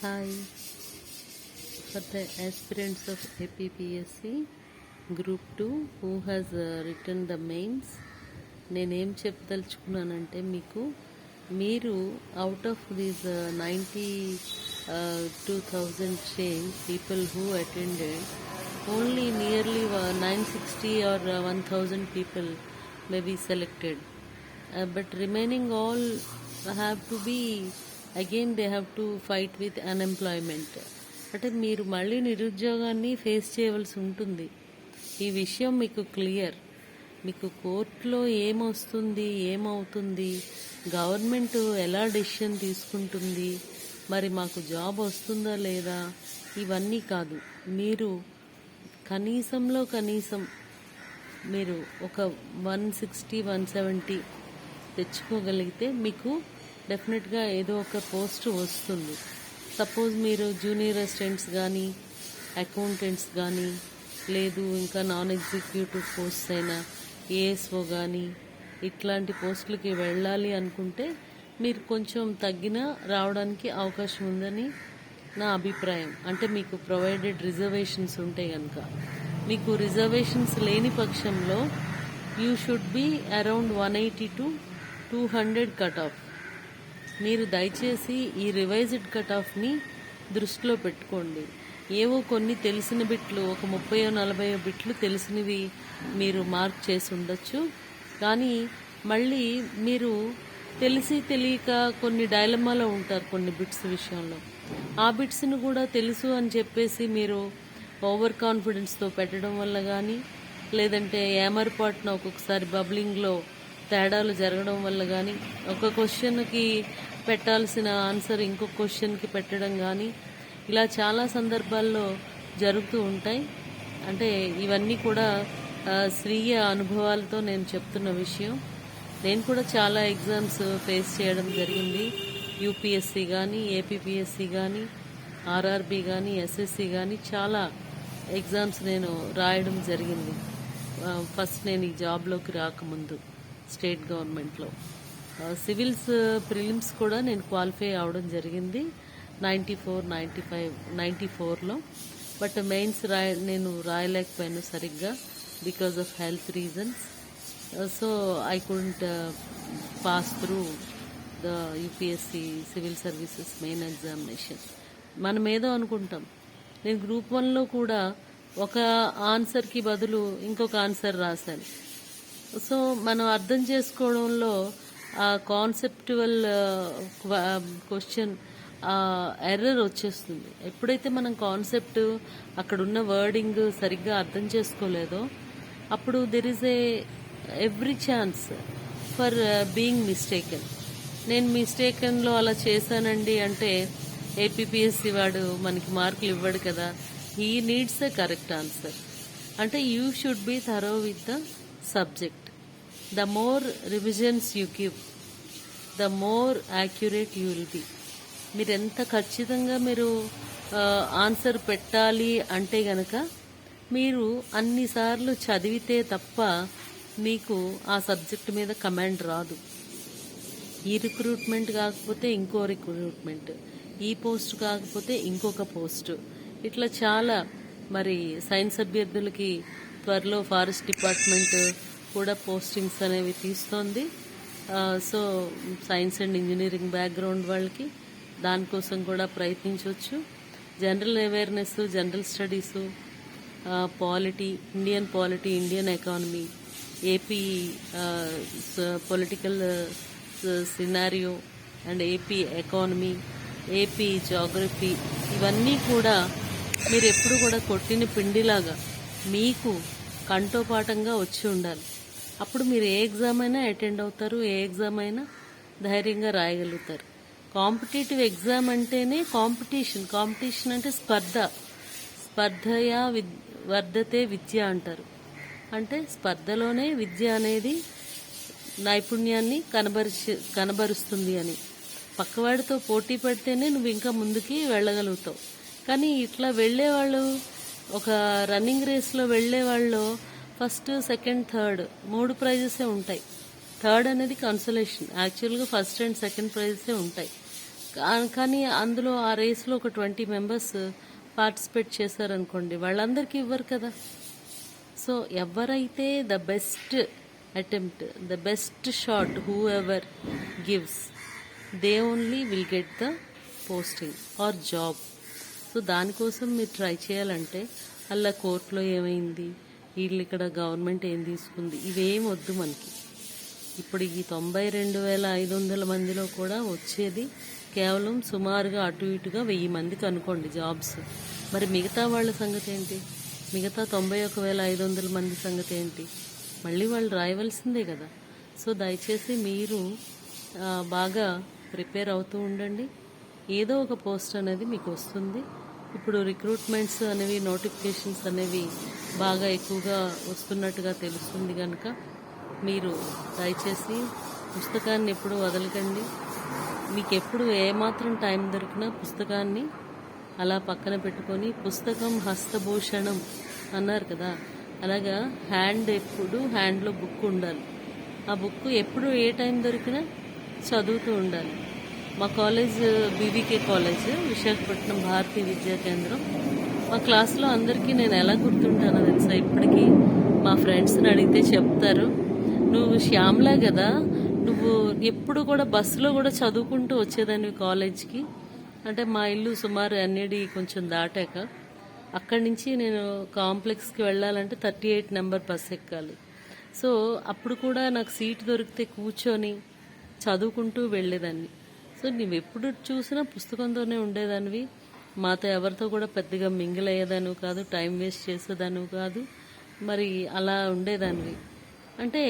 Hi, for the aspirants of APPSC Group 2 who has written the mains, నేనేం చెప్పదలుచుకున్నానంటే మీరు out of these 92,000 change people who attended, only nearly 960 or 1,000 people may be selected, but remaining all have to be, again they have to fight with unemployment. అంటే మీరు మళ్ళీ నిరుద్యోగాన్ని face చేయవలసి ఉంటుంది. ఈ విషయం మీకు క్లియర్. మీకు కోర్టులో ఏమొస్తుంది, ఏమవుతుంది, గవర్నమెంట్ ఎలా డెసిషన్ తీసుకుంటుంది, మరి మాకు జాబ్ వస్తుందా లేదా, ఇవన్నీ కాదు. మీరు కనీసంలో కనీసం మీరు ఒక 160 170 తెచ్చుకోగలిగితే మీకు డెఫినెట్గా ఏదో ఒక పోస్ట్ వస్తుంది. సపోజ్ మీరు జూనియర్ అసిస్టెంట్స్ కానీ, అకౌంటెంట్స్ కానీ, లేదు ఇంకా నాన్ ఎగ్జిక్యూటివ్ పోస్ట్ అయినా ఏఎస్ఓ కానీ ఇట్లాంటి పోస్టులకి వెళ్ళాలి అనుకుంటే మీరు కొంచెం తగ్గినా రావడానికి అవకాశం ఉందని నా అభిప్రాయం. అంటే మీకు ప్రొవైడెడ్ రిజర్వేషన్స్ ఉంటే కనుక. మీకు రిజర్వేషన్స్ లేని పక్షంలో you should be around 180 to 200 cut off. మీరు దయచేసి ఈ రివైజ్డ్ కట్ ఆఫ్ని దృష్టిలో పెట్టుకోండి. ఏవో కొన్ని తెలిసిన బిట్లు, ఒక 30-40 బిట్లు తెలిసినవి మీరు మార్క్ చేసి ఉండొచ్చు. కానీ మళ్ళీ మీరు తెలిసి తెలియక కొన్ని డైలమాలో ఉంటారు కొన్ని బిట్స్ విషయంలో. ఆ బిట్స్ను కూడా తెలుసు అని చెప్పేసి మీరు ఓవర్ కాన్ఫిడెన్స్తో పెట్టడం వల్ల కానీ, లేదంటే ఏమరపాటున ఒక్కొక్కసారి బబ్లింగ్లో తేడాలు జరగడం వల్ల కానీ, ఒక క్వశ్చన్కి పెట్టాల్సిన ఆన్సర్ ఇంకొక క్వశ్చన్కి పెట్టడం కానీ, ఇలా చాలా సందర్భాల్లో జరుగుతూ ఉంటాయి. అంటే ఇవన్నీ కూడా స్వీయ అనుభవాలతో నేను చెప్తున్న విషయం. నేను కూడా చాలా ఎగ్జామ్స్ ఫేస్ చేయడం జరిగింది. యూపీఎస్సీ కానీ, ఏపీపీఎస్సీ కానీ, ఆర్ఆర్బీ కానీ, ఎస్ఎస్సి కానీ చాలా ఎగ్జామ్స్ నేను రాయడం జరిగింది. ఫస్ట్ నేను ఈ జాబ్లోకి రాకముందు స్టేట్ గవర్నమెంట్లో సివిల్స్ ప్రిలిమ్స్ కూడా నేను క్వాలిఫై అవడం జరిగింది 94-95-94లో. బట్ మెయిన్స్ నేను రాయలేకపోయాను సరిగ్గా because of health reasons. So I couldn't pass through the UPSC civil services main examination. మనం ఏదో అనుకుంటాం. నేను గ్రూప్ 1లో కూడా ఒక ఆన్సర్కి బదులు ఇంకొక ఆన్సర్ రాశాను. సో మనం అర్థం చేసుకోవడంలో ఆ కాన్సెప్టువల్ క్వశ్చన్ ఎర్రర్ వచ్చేస్తుంది. ఎప్పుడైతే మనం కాన్సెప్ట్ అక్కడున్న వర్డింగ్ సరిగ్గా అర్థం చేసుకోలేదో అప్పుడు there is every chance for being mistaken. నేను మిస్టేకెన్లో అలా చేశానండి అంటే ఏపీపీఎస్సీ వాడు మనకి మార్కులు ఇవ్వడు కదా. He needs a correct answer. అంటే you should be thorough with the subject. The more revisions you give, the more accurate you will be. మీరు ఎంత ఖచ్చితంగా మీరు ఆన్సర్ పెట్టాలి అంటే గనక మీరు అన్నిసార్లు చదివితే తప్ప మీకు ఆ సబ్జెక్ట్ మీద కమాండ్ రాదు. ఈ రిక్రూట్మెంట్ కాకపోతే ఇంకో రిక్రూట్మెంట్, ఈ పోస్ట్ కాకపోతే ఇంకొక పోస్టు, ఇట్లా చాలా. మరి సైన్స్ అభ్యర్థులకి త్వరలో ఫారెస్ట్ డిపార్ట్మెంట్ కూడా పోస్టింగ్స్ అనేవి తీస్తోంది. So science and engineering background వాళ్ళకి దానికోసం కూడా ప్రయత్నించవచ్చు. General awareness, general studies, polity, Indian economy, AP political scenario and AP economy, AP geography, ఇవన్నీ కూడా మీరు ఎప్పుడు కూడా కొట్టిన పిండిలాగా మీకు కంఠోపాఠంగా వచ్చి ఉండాలి. అప్పుడు మీరు ఏ ఎగ్జామ్ అయినా అటెండ్ అవుతారు, ఏ ఎగ్జామ్ అయినా ధైర్యంగా రాయగలుగుతారు. కాంపిటేటివ్ ఎగ్జామ్ అంటేనే కాంపిటీషన్ అంటే స్పర్ధయా వర్ధతే విద్య అంటారు. అంటే స్పర్ధలోనే విద్య అనేది నైపుణ్యాన్ని కనబరుస్తుంది అని. పక్కవాడితో పోటీ పడితేనే నువ్వు ఇంకా ముందుకి వెళ్ళగలుగుతావు. కానీ ఇట్లా వెళ్ళేవాళ్ళు, ఒక రన్నింగ్ రేస్లో వెళ్ళేవాళ్ళు ఫస్ట్, సెకండ్, థర్డ్ 3 ప్రైజెసే ఉంటాయి. థర్డ్ అనేది కన్సోలేషన్. యాక్చువల్గా ఫస్ట్ అండ్ సెకండ్ ప్రైజెసే ఉంటాయి. కానీ అందులో ఆ రేస్లో ఒక 20 మెంబర్స్ పార్టిసిపేట్ చేశారనుకోండి, వాళ్ళందరికీ ఇవ్వరు కదా. సో ఎవరైతే the best attempt, the best shot, whoever gives, they only will get the posting or job. So దానికోసం మీరు ట్రై చేయాలంటే అలా కోర్టులో ఏమైంది, వీళ్ళు ఇక్కడ గవర్నమెంట్ ఏం తీసుకుంది, ఇవేం వద్దు మనకి. ఇప్పుడు ఈ 92,500 మందిలో కూడా వచ్చేది కేవలం సుమారుగా అటు ఇటుగా 1000 మందికి అనుకోండి జాబ్స్. మరి మిగతా వాళ్ళ సంగతి ఏంటి? మిగతా 91,500 మంది సంగతి ఏంటి? మళ్ళీ వాళ్ళు రాయవలసిందే కదా. సో దయచేసి మీరు బాగా ప్రిపేర్ అవుతూ ఉండండి. ఏదో ఒక పోస్ట్ అనేది మీకు వస్తుంది. ఇప్పుడు రిక్రూట్మెంట్స్ అనేవి, నోటిఫికేషన్స్ అనేవి బాగా ఎక్కువగా వస్తున్నట్టుగా తెలుస్తుంది కనుక మీరు దయచేసి పుస్తకాన్ని ఎప్పుడు వదలకండి. మీకు ఎప్పుడు ఏమాత్రం టైం దొరికినా పుస్తకాన్ని అలా పక్కన పెట్టుకొని, పుస్తకం హస్తభూషణం అన్నారు కదా, అలాగా ఎప్పుడు హ్యాండ్లో బుక్ ఉండాలి. ఆ బుక్ ఎప్పుడు ఏ టైం దొరికినా చదువుతూ ఉండాలి. మా కాలేజ్ బీవీకే కాలేజ్, విశాఖపట్నం భారతీయ విద్యా కేంద్రం. మా క్లాస్లో అందరికీ నేను ఎలా గుర్తుంటానో తెలుసా, ఇప్పటికీ మా ఫ్రెండ్స్ని అడిగితే చెప్తారు, నువ్వు శ్యామ్లా కదా, నువ్వు ఎప్పుడు కూడా బస్సులో కూడా చదువుకుంటూ వచ్చేదాన్ని కాలేజ్కి. అంటే మా ఇల్లు సుమారు ఎన్ఏడి కొంచెం దాటాక, అక్కడి నుంచి నేను కాంప్లెక్స్కి వెళ్ళాలంటే 38 నెంబర్ బస్ ఎక్కాలి. సో అప్పుడు కూడా నాకు సీట్ దొరికితే కూర్చొని చదువుకుంటూ వెళ్ళేదాన్ని. సో నువ్వు ఎప్పుడు చూసినా పుస్తకంతోనే ఉండేదానివి. మాతో ఎవరితో కూడా పెద్దగా మింగిల్ అయ్యేదానివి కాదు, టైం వేస్ట్ చేసేదానివి కాదు. మరి అలా ఉండేదానివి. అంటే